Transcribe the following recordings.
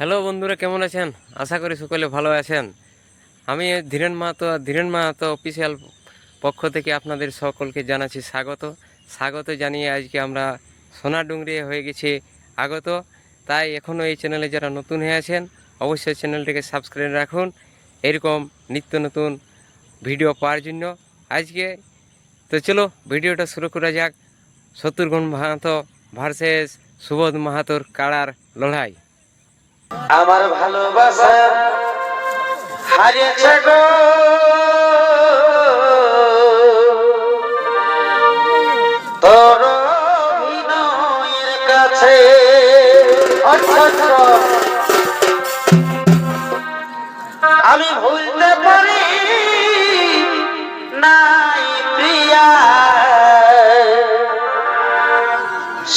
Hello বন্ধুরা, কেমন আছেন? আশা করি সকলে ভালো আছেন। আমি ধীরেন মাহাতো অফিসিয়াল পক্ষ থেকে আপনাদের সকলকে জানাচ্ছি স্বাগত জানিয়ে আজকে আমরা সোনাডুংরি হয়ে গেছি আগত। তাই এখনও এই চ্যানেলে যারা নতুন হয়ে আছেন অবশ্যই চ্যানেলটিকে সাবস্ক্রাইব রাখুন এরকম নিত্য নতুন ভিডিও পাওয়ার জন্য। আজকে তো চলো ভিডিওটা শুরু করা যাক। শত্রুঘ্ন মাহাতো ভার্সেস সুবোধ মাহাতোর কাড়ার লড়াই। আমার ভালোবাসা হারিয়েছে গো, তোর অভিনয়ের কাছে আমি ভুলতে পারি নাই প্রিয়া,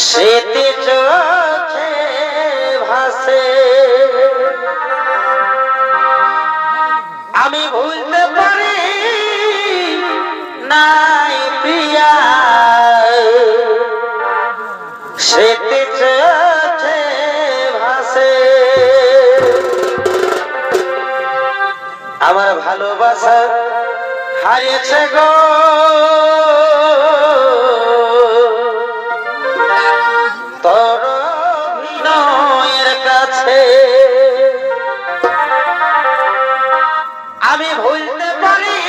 সেতে চোখে ভাসে। আমি ভুলতে পারি নাই প্রিয়া, সেতে চোখে ভাসে। আমার ভালোবাসা হারিয়েছে গো, তোর অভিনয়ের কাছে আমি ভুলতে পারি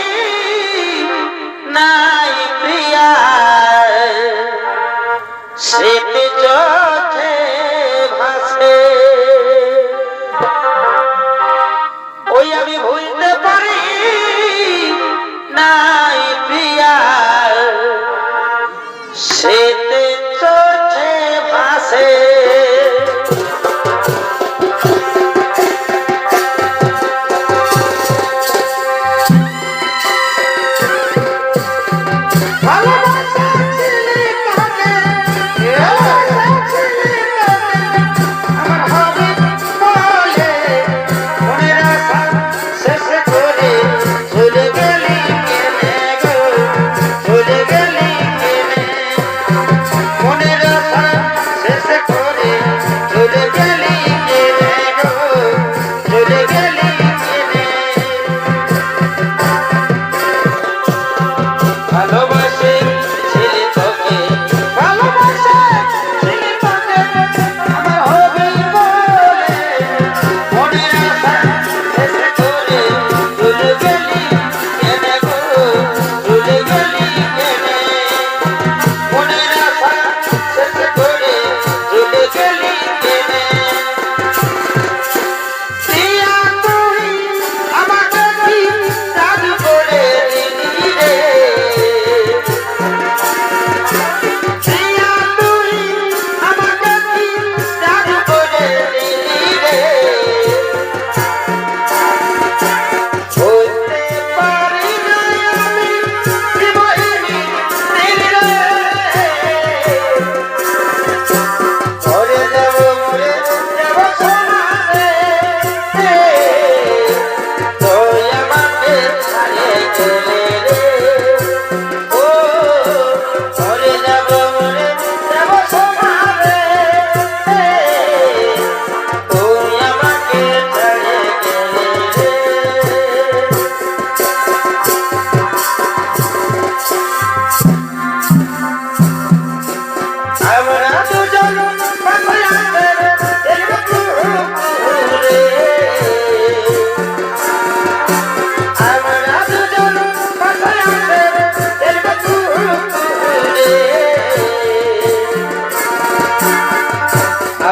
নাই প্রিয়া, স্মৃতি চোখে ভাসে। ওই আমি ভুলতে পারি নাই প্রিয়া, স্মৃতি চোখে ভাসে।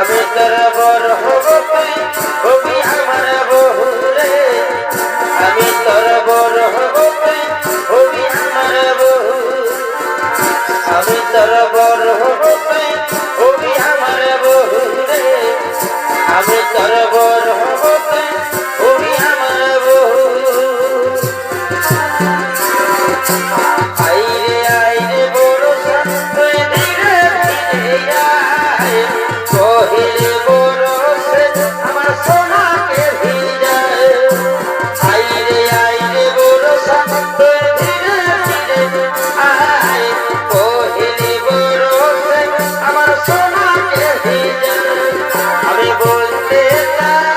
আমি তোর বর হব, তুমি আমার বহু। আইরে আইরে বড় সাথে ধীরে ধীরে আয়, কহিলে বড় সে আমার সোনাকে ভিজায়। আইরে আইরে বড় সাথে ধীরে ধীরে আয়, কহিলে বড় সে আমার সোনাকে ভিজায়। আমি বলতে চাই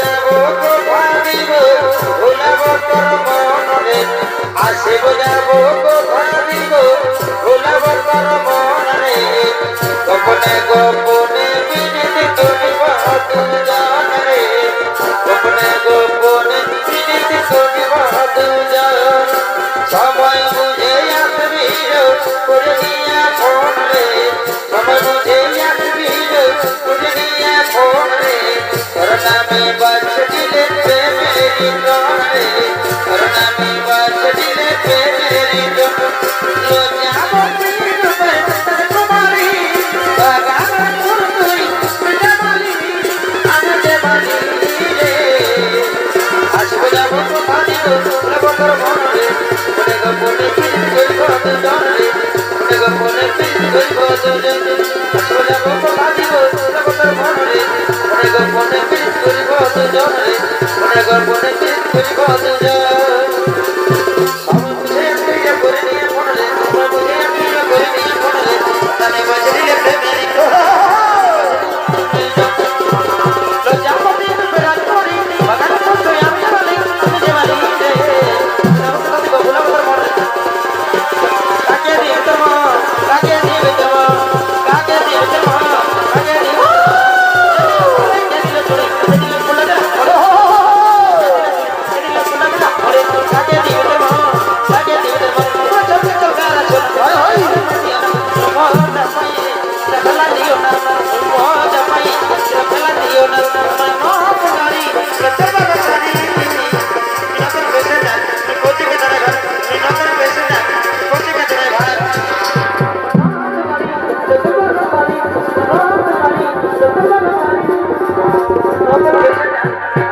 যাব কোথা দিব ভুলাব তোর মনরে আসিব যাব কোথা দিব ভুলাব তোর মনরে গোপনে গোপনে বিনিতি করিব দুজনরে গোপনে গোপনে বিনিতি করিব দুজন সময় বুঝে আসবি করে নিয়ে ফোন রে সময় বুঝে আসবি করে নিয়ে ফোন রে তোর নামে বাস দিলে প্রেমেরি জন রে তোর নামে বাস দিলে প্রেমেরি জন যাব রূপে তোর কুমারী বাগান ফুল তুই জামালি আনন্দে বালি রে আসবে যাব কোথা দিব ভুলাব তোর মন রে গোপনে করিব দুজন রে গোপনে করিব দুজন আসবে যাব কোথা দিব ভুলাব তোর মন রে গোপনে করিব দুজন রে গোপনে করিব দুজন সময় বুঝে তুই করে নিয়ে ফোন রে সময় বুঝে তুই করে নিয়ে ফোন রে তানে বাজে দিলে প্রেমেরি লজ্জাপতি বেড়া করি বাগান ফুল তুই আমি জামালি রে ভুলাব তোর মন রে কাকে দিয়ে তোর মন কাকে দিয়ে তোর মন কাকে দিয়ে তোর মন কাকে দিয়ে দিলে চলে দিলে ফুলা দে দিলে ফুলা দে ওরে কাকে দিয়ে তোর মন কাকে দিয়ে তোর মন চল চল গালা চল হয় হয় মন পাই ফেলা দিও না মন পাই ফেলা দিও না মন গাড়ি তোর বাবা সারি নতুন বেসে না কোচি কে তারে ঘর নতুন বেসে না কোচি কে তারে ঘর নতুন বেসে না